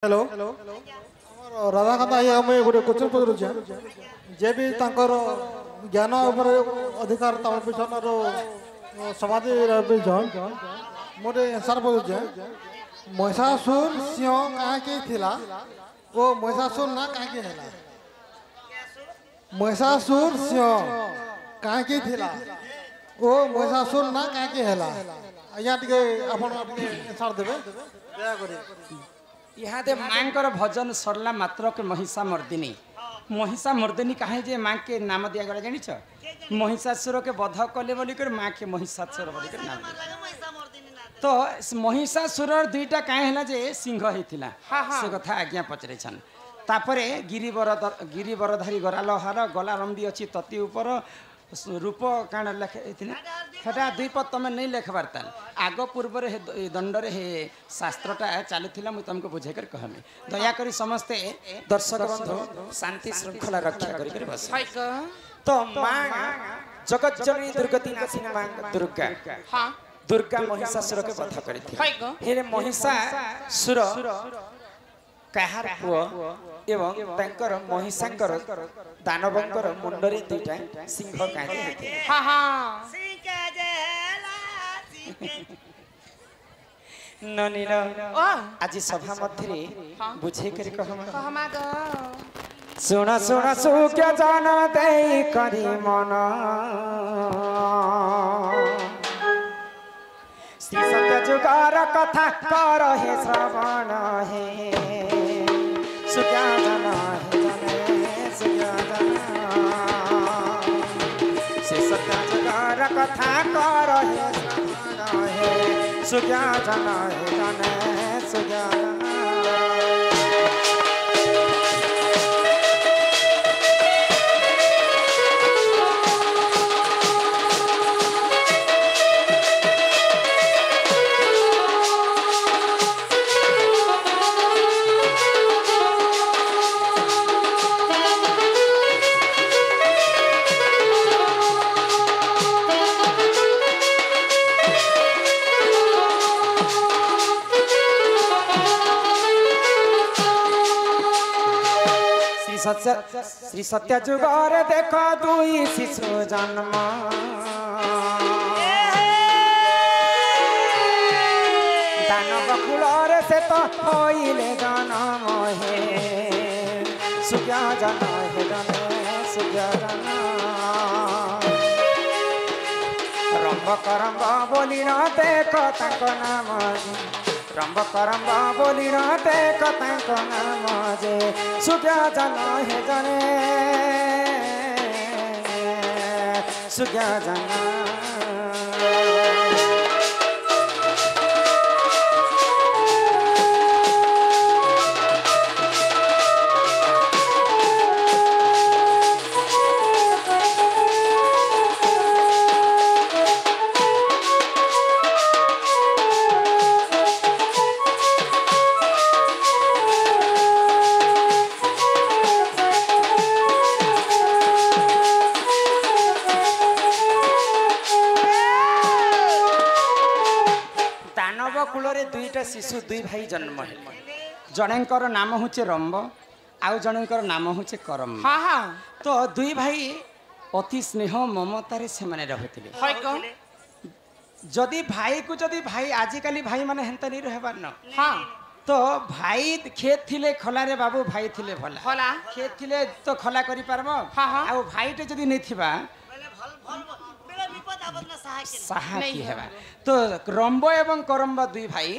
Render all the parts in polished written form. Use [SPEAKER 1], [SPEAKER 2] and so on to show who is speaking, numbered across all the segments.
[SPEAKER 1] Hello Radhakant आज्ञा मुझे गोटे क्वेश्चन पचारूचे जे भी तांकर ज्ञान उपर अधिकार पिछन समाधि पिछन मोटे आंसर पचारूचे महिषासुर सिंह कहीं थिला ओ महिषासुर ना कहीं है महिषासुर सिंह कहीं थिला ओ महिषासुर ना कहीं है आज्ञा टे आंसर देवे दयाकोरी
[SPEAKER 2] यहाँ दे माँ भजन सरला मात्र के महिषा मर्दिनी कहीं जे माँ के नाम दिया गला जानी महिषासुर के वध कले बोली कर माँ के महिषासुर बोली कर नाम दिया तो महिषासुर दुईटा कहीं है जे सिंह होता से कथा आज्ञा पचरे तापरे गिरीवरधारी गराल हार गला रंदी अच्छी तती उपर रूप काण लेखा दुई पद तुम नहीं लेखबार आग पूर्व दंडरे हे शास्त्रटा चलुला मुझे तुमको बुझे कर कहमी दयाकोरी समस्ते दर्शक बंधु शांति श्रृंखला रक्षा कर बस तो माँ जगत जननी दुर्गति नाशिनी माँ दुर्गा दुर्गा महिषासुर के वध करी महिषासुर कहार पुओ एवं तांकर महिषांकर दानवंकर मुंडरे दुईटा सिंह काहे हां हां ननीर आज सभा मध्य बुझे कर कहमा सुना सुना सुख्य जान दे करी मन श्री सत्य जुगार कथा कर हे श्रवण हे सुख्या जन हे जन सुख्या जन श्री सत्य जुगार कथा कर हे श्रवण हे सुख्या जन हे जन सुख्या जन श्री सत्य जुगार देख दुई शिशु जन्म दानव कुलर से तो होइले जन्म हे सुख्या जन हे जन सुख्या जन रंब करम्ब बोली न देख तांको नाम रंब करम्ब बोली न देख तांको नाम जे सुख्या जन हे जने सुख्या जन दुईटा शिशु दुई भाई जन्म है जनकर नाम हूँ रंब आउ जनकर नाम हूँ करम तो दुई भाई अति स्नेह ममतार से माने रहते जदि भाई को जदि भाई आजिकल भाई माने हेन्ता नहीं रहबार न तो भाई खेत थिले खला रे बाबू भाई थिले भला खेत थिले तो खला करि पारबो आ भाई टे जदि नहीं थिबा साहसी हेबा तो रंब एवं करम्ब दुई भाई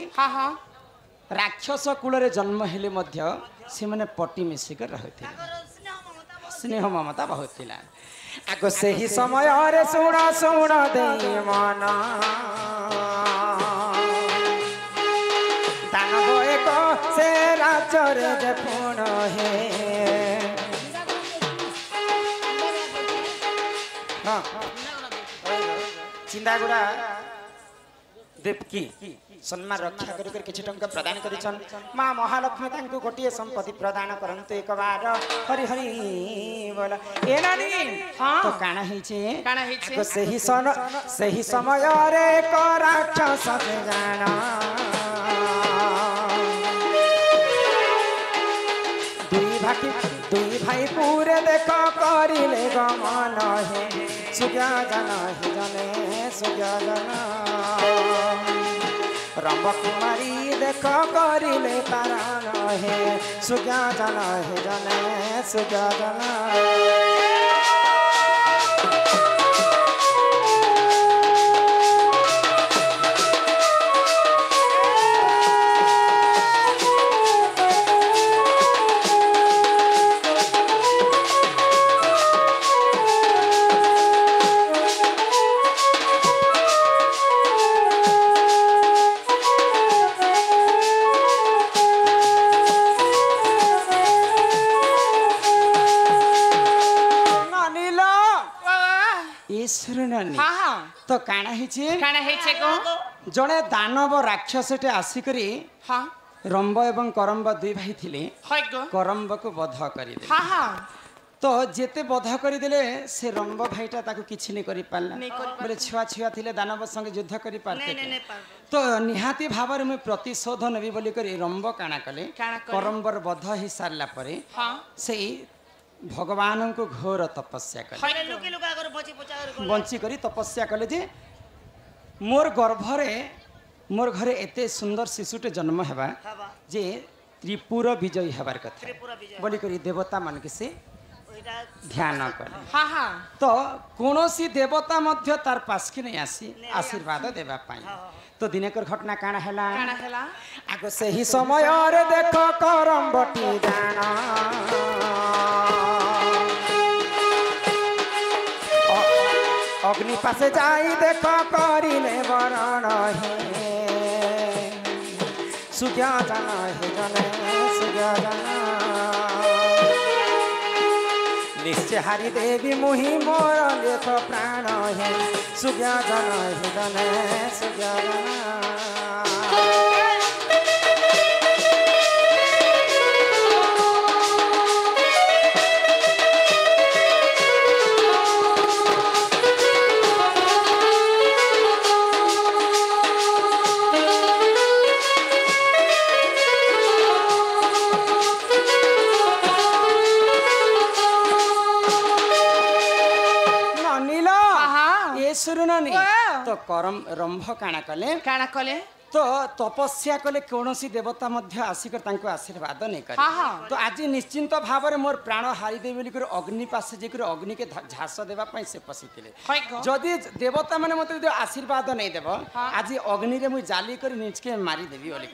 [SPEAKER 2] राक्षस कूल रे जन्म हेले मध्य से माने पटी मिसिक रहते स्नेह ममता बहुत थिला आगो से ही समय रे सुना सुना दे मना दानव एक से राचर जे पुण हे चिंदागुड़ा देवकी सम्मान रक्षा कर किछि टंका प्रदान करिछन मां महालक्ष्मी तांको गोटिए संपत्ति प्रदान करंतु एक बार हरि हरि बोला ए नानी तो काना हिचे सही समय रे को राक्षस जाना दुई भाई पूरे देख करिले गमन हे सुज्ञान हे जने सुज्ञान रंब कुमारी देख करिले तारण हे सुज्ञान हे जने सुज्ञान तो काना हेचे को जड़े दानव राक्षसटे आसिकरी हाँ रंब एवं करम्ब दुई भाई थिले करम्ब को बध करी दे हाँ हाँ तो जेते बध करी देले से रंब भाईटा ताको किछि नै करि पाला बोले छुआ छुआ थिले दानव संगे युद्ध करि पारते तो निहाती भावर में प्रतिशोध नेबी बोली करी रंब काना कले करम्बर बध ही सारला परे हां सेई भगवान को घोर तपस्या कले बंची करी तपस्या कले जे मोर घरे एते सुंदर शिशुटे जन्म हेबा जे त्रिपुर विजयी हेबार कथा बोली करी देवता मन के से ध्यान कले हाँ हाँ तो कोनोसी देवता मध्य तार पास की नहीं आसी आशीर्वाद देबा पाई तो दिनेकर घटना काना हैला आगो से ही समय रे देखो करम्बटी जाना अग्नि पासे जाई देख करिले वरण हे सुज्ञान हे जने सुज्ञान निश्चय हारी देवी मुहि मोर लेख प्राण हे सुज्ञान हे जने सुज्ञान तो करम रंभ काना कले तो तपस्या कले कौनसी देवता मध्य आसिक तांको आशीर्वाद नहीं करे तो आज निश्चिंत भाव में मोर प्राण हारी दे बोली कर अग्नि पास जे कर अग्नि के झास देबा पई से पसितिले जदि देवता माने मते आशीर्वाद नहीं देब आज अग्नि रे मु जाली कर निचके मारी देबी बोली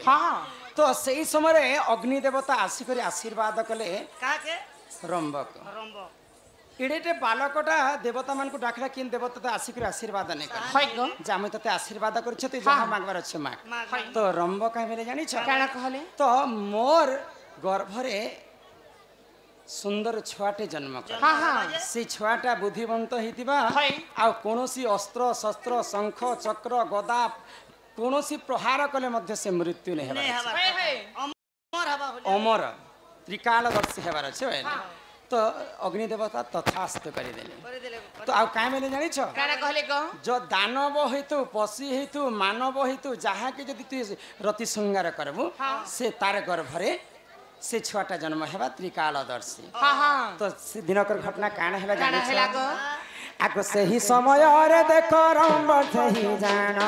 [SPEAKER 2] तो सही समय अग्नि देवता आसिक आशीर्वाद कले काके रंभ इडेटे बालकटा देवता मान को डाकला किन देवता तो आसिक आशीर्वाद नहीं कर जामे तते आशीर्वाद करछते जहा मागबार अछि माग तो रंब काहे बेले जानि छ काना कहले तो मोर गर्भ रे सुंदर छुआटे जन्म कर हां हां से छुआटा बुद्धिवंत हितिबा आ कोनोसी अस्त्र शस्त्र शंख चक्र गदा कोनोसी प्रहार कले मध्य से मृत्यु नहीं हेबा अमर त्रिकालदर्शी हेबार अछि तो अग्नि देवता तथास्तु कर देले तो आ काहे मेले जानि छ काना कहले को जो दानव हेतु पशु हेतु मानव हेतु जहा के जदि तू रति श्रृंगार करबु से तार गर्भ रे से छुआटा जन्म हेबा त्रिकालदर्शी हां हां तो से दिनकर घटना काना हेला जानि छ आगो से ही समय रे देख रंब सही जाना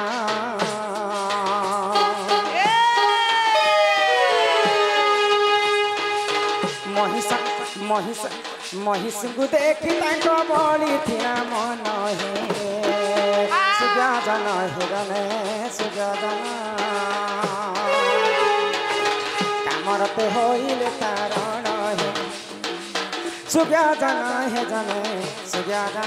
[SPEAKER 2] महिष को देखी ताको बड़ी थिना मन हे सुज्ञान हे जने सुज्ञान कामरते होइले तारण हे सुज्ञान हे जने सुज्ञान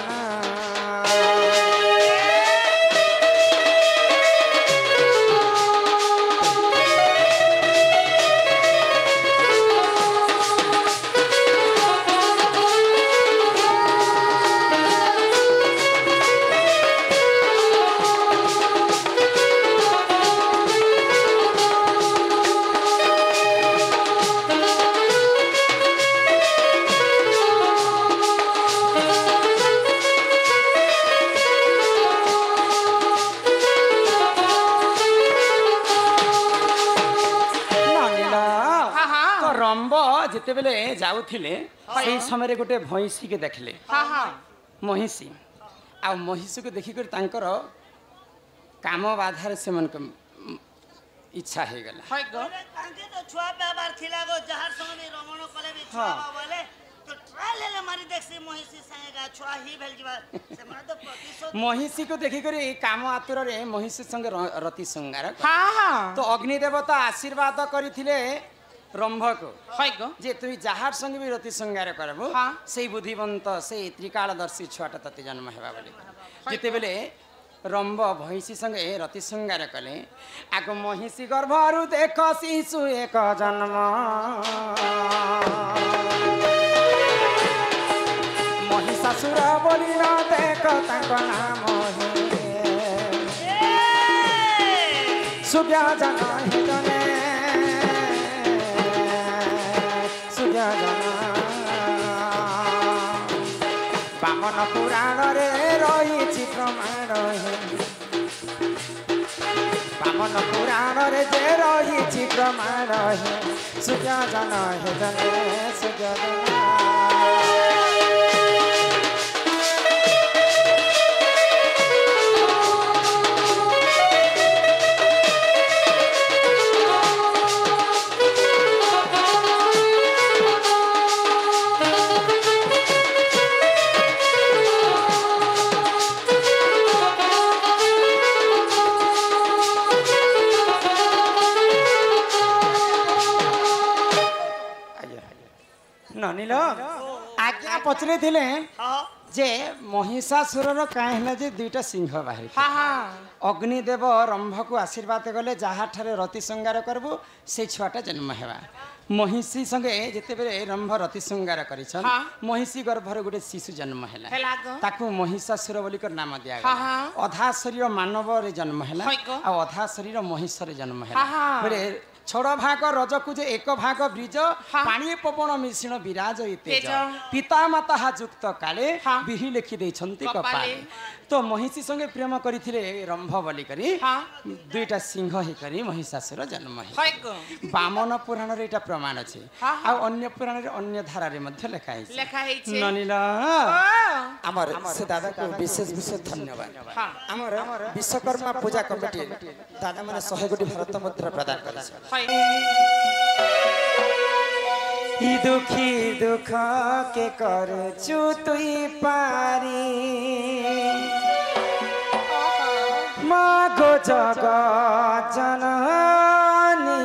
[SPEAKER 2] रंब जितेबेले जाउथिले सेही समय गोटे भैंसी के देखले
[SPEAKER 3] हाँ हाँ
[SPEAKER 2] महिषी आ महिषी को देखिक काम बाधार से मन इच्छा हो गला
[SPEAKER 3] है गो
[SPEAKER 4] तांके तो छुआ व्यवहार थिला गो जहार संग में रमण कले भी छुआ बोले तो ट्रायल ले मारी देख से महिषी संगे छुआ ही भेल जीवा से मन तो प्रतिशोध
[SPEAKER 2] महिषी को देखिक काम आतुर रे महिषी संगे रति संगार
[SPEAKER 3] हाँ हाँ
[SPEAKER 2] तो अग्नि देवता आशीर्वाद करथिले रंभ को
[SPEAKER 3] है गो
[SPEAKER 2] जे तुम जहार संगे भी रति संगार करबो
[SPEAKER 3] हाँ।
[SPEAKER 2] से बुद्धिवंत से त्रिकालदर्शी छुआटा तते जन्म हेबा बोली जिते बेले रंभ भैंसी संगे रति संगार कले आग महिषी गर्भरु देख शिशु एक जन्म महिषासुर बोली न देख तांको नाम सुज्ञा जन हे जने सुज्ञा जन बामन पुराण रे रही प्रमाण बामन पुराण रे जे रही प्रमाण सुज्ञा जन हे जने सुज्ञा जन ननिल आज्ञा पचरे थिले जे महिषासुर कहीं जे दुईटा सिंह बाहर
[SPEAKER 3] हाँ हाँ
[SPEAKER 2] अग्निदेव रंभ को आशीर्वाद गले जहाँ ठारे रति संगार करबो से छुआटा जन्म हेबा महिषी संगे जिते बेले रंभ रति संगार करिछन
[SPEAKER 3] हाँ।
[SPEAKER 2] महिषी गर्भर गोटे शिशु जन्म हेला
[SPEAKER 3] हेला गो
[SPEAKER 2] ताकू महिषासुर बोलिकर नाम दिया
[SPEAKER 3] हाँ, हाँ।
[SPEAKER 2] अधा शरीर मानव रे जन्म हेला
[SPEAKER 3] है गो।
[SPEAKER 2] आ अधा शरीर महिष रे जन्म हेला
[SPEAKER 3] हाँ, हाँ।
[SPEAKER 2] बोले छोड़ भाग रजकु जे एक भाग ब्रिज
[SPEAKER 3] हाँ।
[SPEAKER 2] पानी पवन मिश्रण विराज तेज
[SPEAKER 3] तेज।
[SPEAKER 2] पिता माता जुक्त काले
[SPEAKER 3] हाँ।
[SPEAKER 2] बिहि लेखि देछन्ति
[SPEAKER 3] कपाले।
[SPEAKER 2] कपाले तो महिषी संगे प्रेम करिथिले रंभ बोली करी
[SPEAKER 3] हाँ।
[SPEAKER 2] दुईटा सिंह हे करी महिषासुर जन्म हे
[SPEAKER 3] है गो
[SPEAKER 2] बामन पुराण रे एटा प्रमाण अछि
[SPEAKER 3] हाँ,
[SPEAKER 2] आ अन्य पुराण रे अन्य धारा रे मध्ये लेखा है
[SPEAKER 3] लेखा है छे
[SPEAKER 2] ननिला
[SPEAKER 3] हाँ
[SPEAKER 2] हमर से दादा को विशेष विशेष धन्यवाद
[SPEAKER 3] हाँ
[SPEAKER 2] हमर विश्वकर्मा पूजा कमिटी दादा माने 100 कोटी भारत मुद्रा प्रदान करे
[SPEAKER 3] है
[SPEAKER 2] ई दुखी दुख के कर चुतुई पारी मागो जग जननी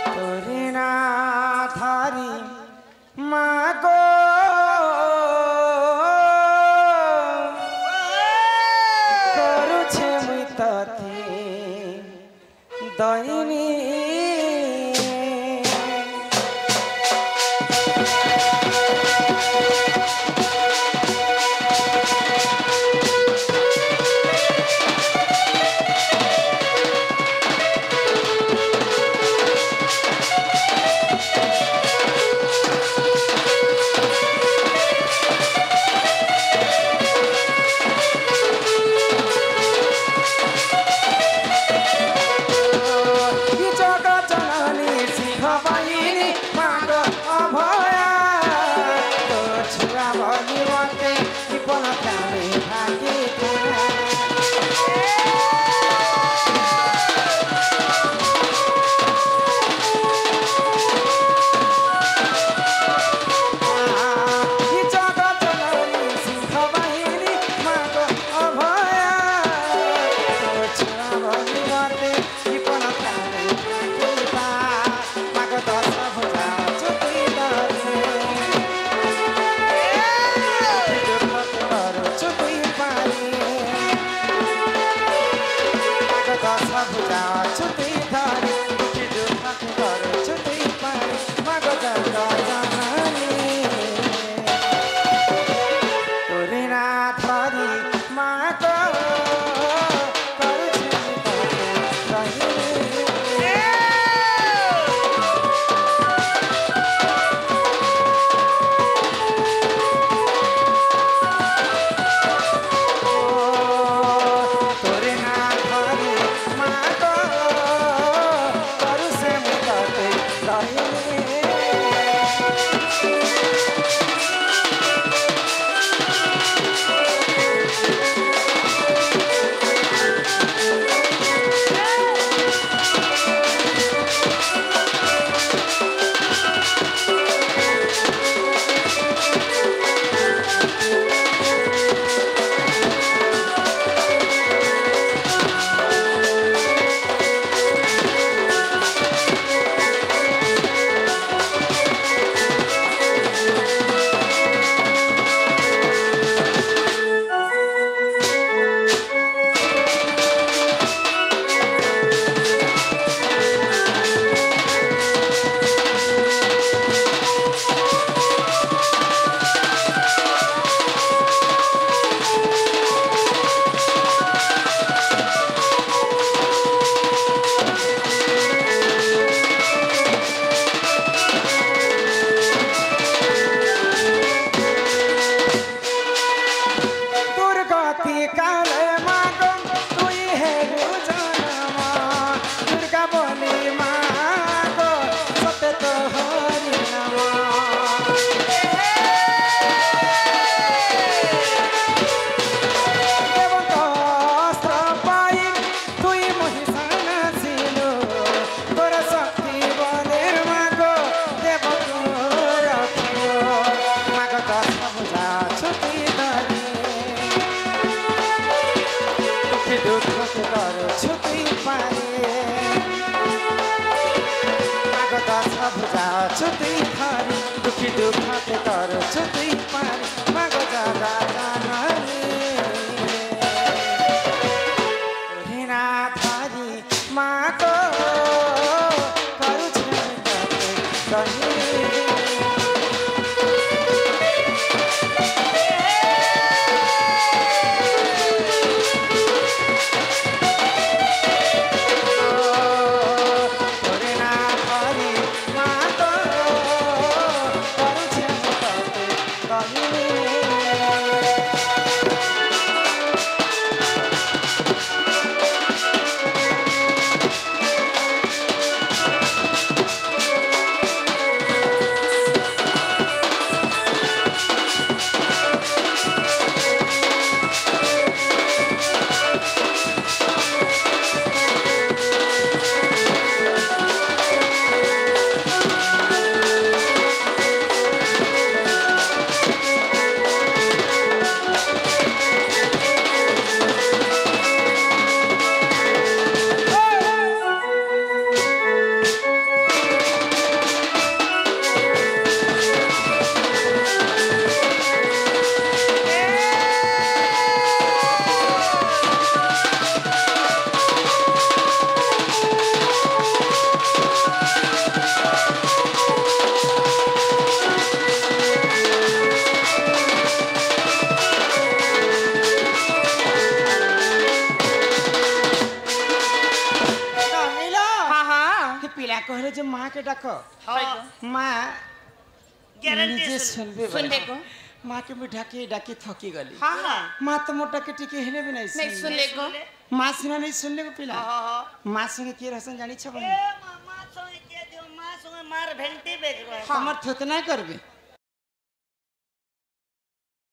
[SPEAKER 2] तोरिना धारी मागो करुछे मुई तते दैनी छुती थारी दुखी दुखाते कर छुती पारी मागो जागा जानारी ओढ़ना थारी मागो करू छनकाते कहीं कहले जे माँ के डाक माँ
[SPEAKER 4] गारंटी
[SPEAKER 2] निजे
[SPEAKER 4] सुन
[SPEAKER 2] सुनबे
[SPEAKER 3] सुन देखो
[SPEAKER 2] माँ के मुझे डाके डाके थकी गली
[SPEAKER 3] हाँ हाँ
[SPEAKER 2] माँ तो मोटा के टिके हिले भी नहीं
[SPEAKER 3] नहीं सुन देखो
[SPEAKER 2] माँ सिना नहीं सुनले को पिला
[SPEAKER 4] हाँ
[SPEAKER 2] माँ संगे के रहसन जानी छ
[SPEAKER 4] ए मामा संगे के दियो माँ संगे मार भेंटी बेच रहा है
[SPEAKER 2] हमर थोतना करबे